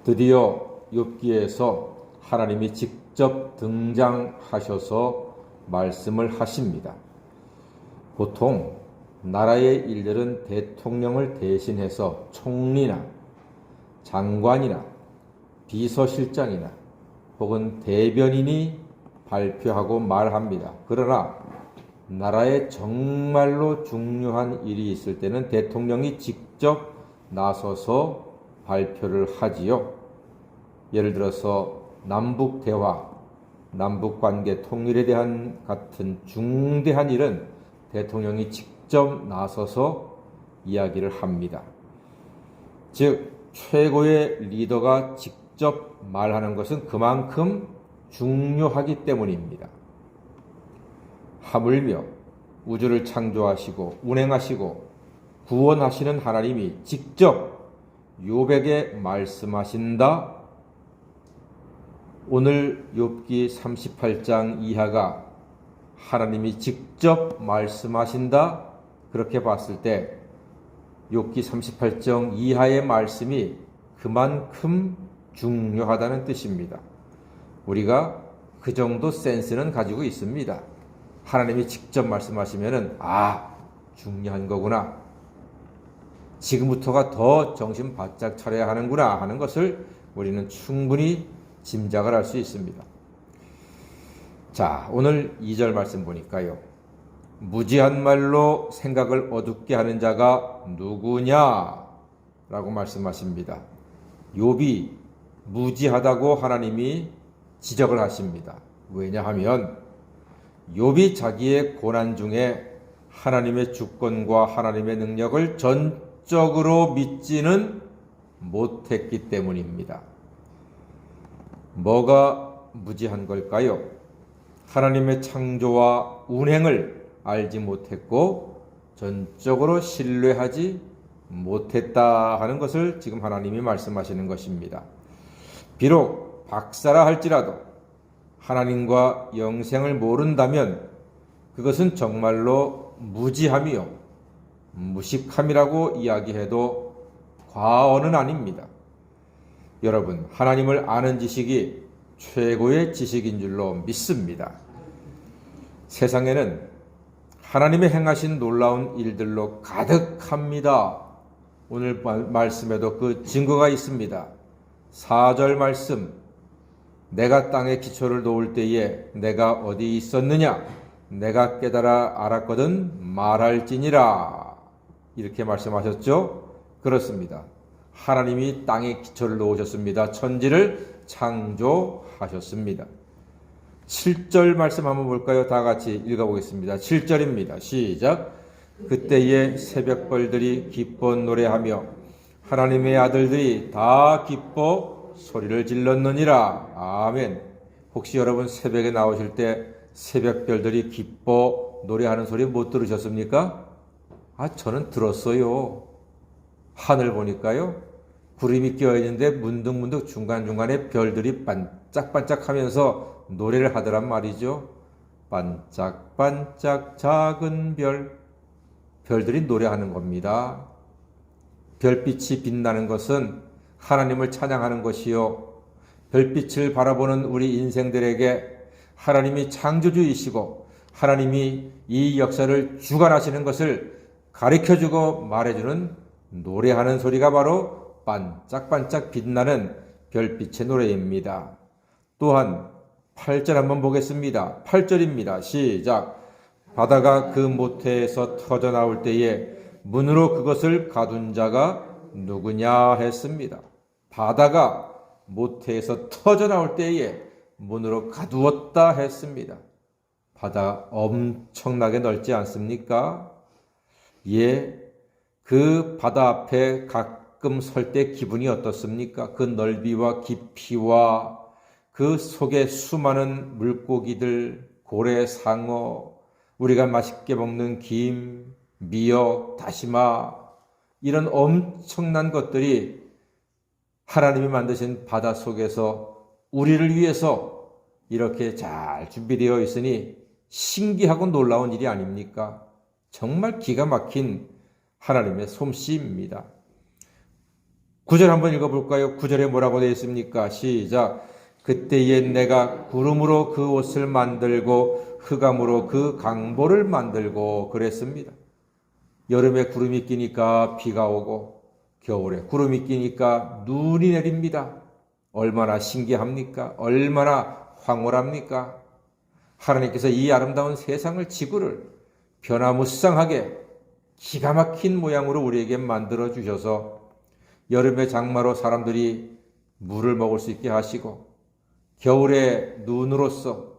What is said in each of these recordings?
드디어 욥기에서 하나님이 직접 등장하셔서 말씀을 하십니다. 보통 나라의 일들은 대통령을 대신해서 총리나 장관이나 비서실장이나 혹은 대변인이 발표하고 말합니다. 그러나 나라에 정말로 중요한 일이 있을 때는 대통령이 직접 나서서 발표를 하지요. 예를 들어서 남북 대화, 남북 관계 통일에 대한 같은 중대한 일은 대통령이 직접 나서서 이야기를 합니다. 즉, 최고의 리더가 직접 말하는 것은 그만큼 중요하기 때문입니다. 하물며 우주를 창조하시고 운행하시고 구원하시는 하나님이 직접 욥에게 말씀하신다. 오늘 욥기 38장 이하가 하나님이 직접 말씀하신다. 그렇게 봤을 때 욥기 38장 이하의 말씀이 그만큼 중요하다는 뜻입니다. 우리가 그 정도 센스는 가지고 있습니다. 하나님이 직접 말씀하시면은 중요한 거구나. 지금부터가 더 정신 바짝 차려야 하는구나 하는 것을 우리는 충분히 짐작을 할 수 있습니다. 자, 오늘 2절 말씀 보니까요. 무지한 말로 생각을 어둡게 하는 자가 누구냐? 라고 말씀하십니다. 욥이 무지하다고 하나님이 지적을 하십니다. 왜냐하면 욥이 자기의 고난 중에 하나님의 주권과 하나님의 능력을 전적으로 믿지는 못했기 때문입니다. 뭐가 무지한 걸까요? 하나님의 창조와 운행을 알지 못했고 전적으로 신뢰하지 못했다 하는 것을 지금 하나님이 말씀하시는 것입니다. 비록 박사라 할지라도 하나님과 영생을 모른다면 그것은 정말로 무지함이요 무식함이라고 이야기해도 과언은 아닙니다. 여러분, 하나님을 아는 지식이 최고의 지식인 줄로 믿습니다. 세상에는 하나님의 행하신 놀라운 일들로 가득합니다. 오늘 말씀에도 그 증거가 있습니다. 4절 말씀, 내가 땅에 기초를 놓을 때에 내가 어디 있었느냐? 내가 깨달아 알았거든 말할지니라. 이렇게 말씀하셨죠? 그렇습니다. 하나님이 땅에 기초를 놓으셨습니다. 천지를 창조하셨습니다. 7절 말씀 한번 볼까요? 다 같이 읽어보겠습니다. 7절입니다. 시작. 그때에 새벽벌들이 기뻐 노래하며 하나님의 아들들이 다 기뻐 소리를 질렀느니라. 아멘. 혹시 여러분 새벽에 나오실 때 새벽별들이 기뻐 노래하는 소리 못 들으셨습니까? 저는 들었어요. 하늘 보니까요. 구름이 껴있는데 문득문득 중간중간에 별들이 반짝반짝하면서 노래를 하더란 말이죠. 반짝반짝 작은 별. 별들이 노래하는 겁니다. 별빛이 빛나는 것은 하나님을 찬양하는 것이요. 별빛을 바라보는 우리 인생들에게 하나님이 창조주이시고 하나님이 이 역사를 주관하시는 것을 가르쳐주고 말해주는 노래하는 소리가 바로 반짝반짝 빛나는 별빛의 노래입니다. 또한 8절 한번 보겠습니다. 8절입니다. 시작. 바다가 그 모태에서 터져 나올 때에 문으로 그것을 가둔 자가 누구냐 했습니다. 바다가 모태에서 터져 나올 때에 문으로 가두었다 했습니다. 바다 엄청나게 넓지 않습니까? 그 바다 앞에 가끔 설 때 기분이 어떻습니까? 그 넓이와 깊이와 그 속에 수많은 물고기들, 고래, 상어, 우리가 맛있게 먹는 김, 미역, 다시마, 이런 엄청난 것들이 하나님이 만드신 바다 속에서 우리를 위해서 이렇게 잘 준비되어 있으니 신기하고 놀라운 일이 아닙니까? 정말 기가 막힌 하나님의 솜씨입니다. 9절 한번 읽어볼까요? 9절에 뭐라고 되어 있습니까? 시작. 그때에 내가 구름으로 그 옷을 만들고 흑암으로 그 강보를 만들고 그랬습니다. 여름에 구름이 끼니까 비가 오고 겨울에 구름이 끼니까 눈이 내립니다. 얼마나 신기합니까? 얼마나 황홀합니까? 하나님께서 이 아름다운 세상을, 지구를 변화무쌍하게 기가 막힌 모양으로 우리에게 만들어 주셔서 여름의 장마로 사람들이 물을 먹을 수 있게 하시고 겨울에 눈으로써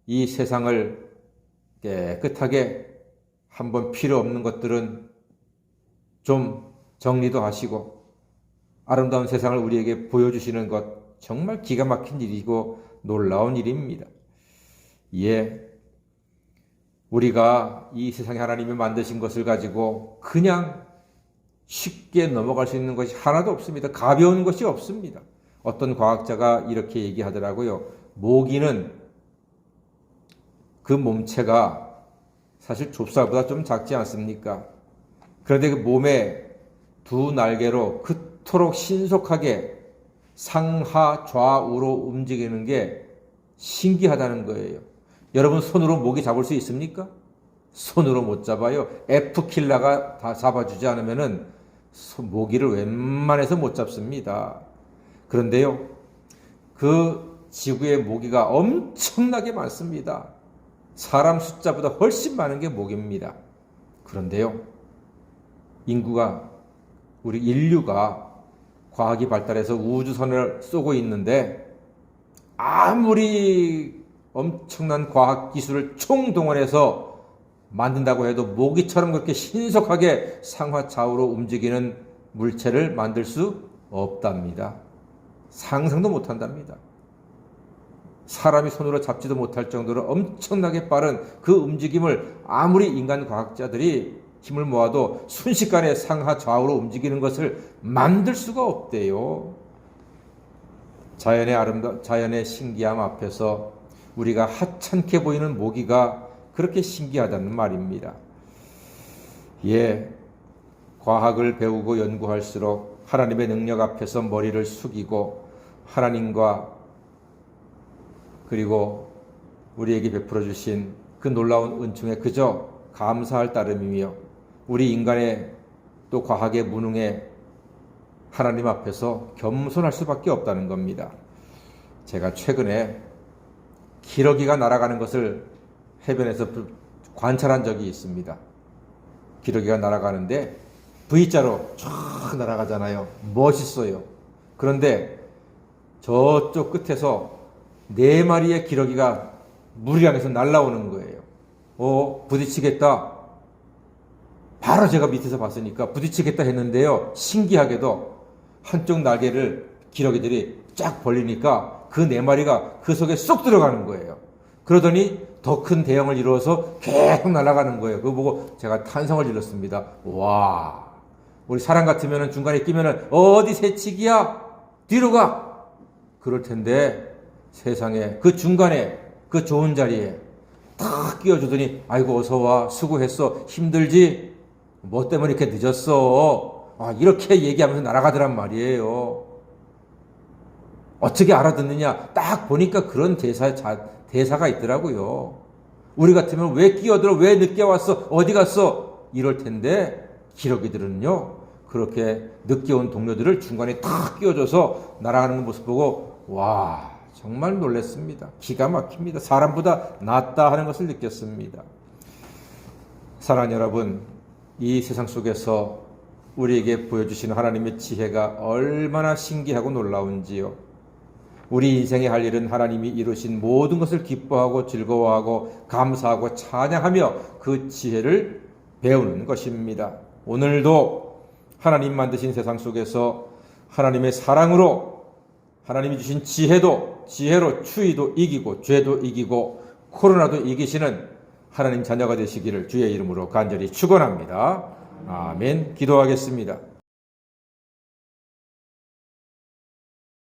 이 세상을 깨끗하게 한번 필요 없는 것들은 좀 정리도 하시고 아름다운 세상을 우리에게 보여주시는 것, 정말 기가 막힌 일이고 놀라운 일입니다. 예, 우리가 이 세상에 하나님이 만드신 것을 가지고 그냥 쉽게 넘어갈 수 있는 것이 하나도 없습니다. 가벼운 것이 없습니다. 어떤 과학자가 이렇게 얘기하더라고요. 모기는 그 몸체가 사실 좁쌀보다 좀 작지 않습니까? 그런데 그 몸에 두 날개로 그토록 신속하게 상하 좌우로 움직이는 게 신기하다는 거예요. 여러분 손으로 모기 잡을 수 있습니까? 손으로 못 잡아요. F킬러가 다 잡아주지 않으면은 모기를 웬만해서 못 잡습니다. 그런데요, 그 지구의 모기가 엄청나게 많습니다. 사람 숫자보다 훨씬 많은 게 모기입니다. 그런데요, 우리 인류가 과학이 발달해서 우주선을 쏘고 있는데 아무리 엄청난 과학 기술을 총동원해서 만든다고 해도 모기처럼 그렇게 신속하게 상하 좌우로 움직이는 물체를 만들 수 없답니다. 상상도 못한답니다. 사람이 손으로 잡지도 못할 정도로 엄청나게 빠른 그 움직임을 아무리 인간 과학자들이 힘을 모아도 순식간에 상하 좌우로 움직이는 것을 만들 수가 없대요. 자연의 신기함 앞에서 우리가 하찮게 보이는 모기가 그렇게 신기하다는 말입니다. 예, 과학을 배우고 연구할수록 하나님의 능력 앞에서 머리를 숙이고 하나님과 그리고 우리에게 베풀어 주신 그 놀라운 은총에 그저 감사할 따름이며 우리 인간의 또 과학의 무능에 하나님 앞에서 겸손할 수밖에 없다는 겁니다. 제가 최근에 기러기가 날아가는 것을 해변에서 관찰한 적이 있습니다. 기러기가 날아가는데 V자로 쫙 날아가잖아요. 멋있어요. 그런데 저쪽 끝에서 4마리의 기러기가 물을 향해서 날아오는 거예요. 부딪히겠다. 바로 제가 밑에서 봤으니까 부딪히겠다 했는데요. 신기하게도 한쪽 날개를 기러기들이 쫙 벌리니까 그 4마리가 그 속에 쏙 들어가는 거예요. 그러더니 더 큰 대형을 이루어서 계속 날아가는 거예요. 그거 보고 제가 탄성을 질렀습니다. 와, 우리 사람 같으면 중간에 끼면 어디 새치기야? 뒤로 가! 그럴 텐데 세상에 그 중간에 그 좋은 자리에 탁 끼워주더니 아이고 어서와, 수고했어, 힘들지? 뭐 때문에 이렇게 늦었어? 이렇게 얘기하면서 날아가더란 말이에요. 어떻게 알아듣느냐? 딱 보니까 그런 대사가 있더라고요. 우리 같으면 왜 끼어들어? 왜 늦게 왔어? 어디 갔어? 이럴 텐데 기러기들은요, 그렇게 늦게 온 동료들을 중간에 탁 끼워줘서 날아가는 모습 보고 와, 정말 놀랐습니다. 기가 막힙니다. 사람보다 낫다 하는 것을 느꼈습니다. 사랑하는 여러분, 이 세상 속에서 우리에게 보여주시는 하나님의 지혜가 얼마나 신기하고 놀라운지요. 우리 인생에 할 일은 하나님이 이루신 모든 것을 기뻐하고 즐거워하고 감사하고 찬양하며 그 지혜를 배우는 것입니다. 오늘도 하나님 만드신 세상 속에서 하나님의 사랑으로 하나님이 주신 지혜로 추위도 이기고 죄도 이기고 코로나도 이기시는 하나님 자녀가 되시기를 주의 이름으로 간절히 축원합니다. 아멘. 기도하겠습니다.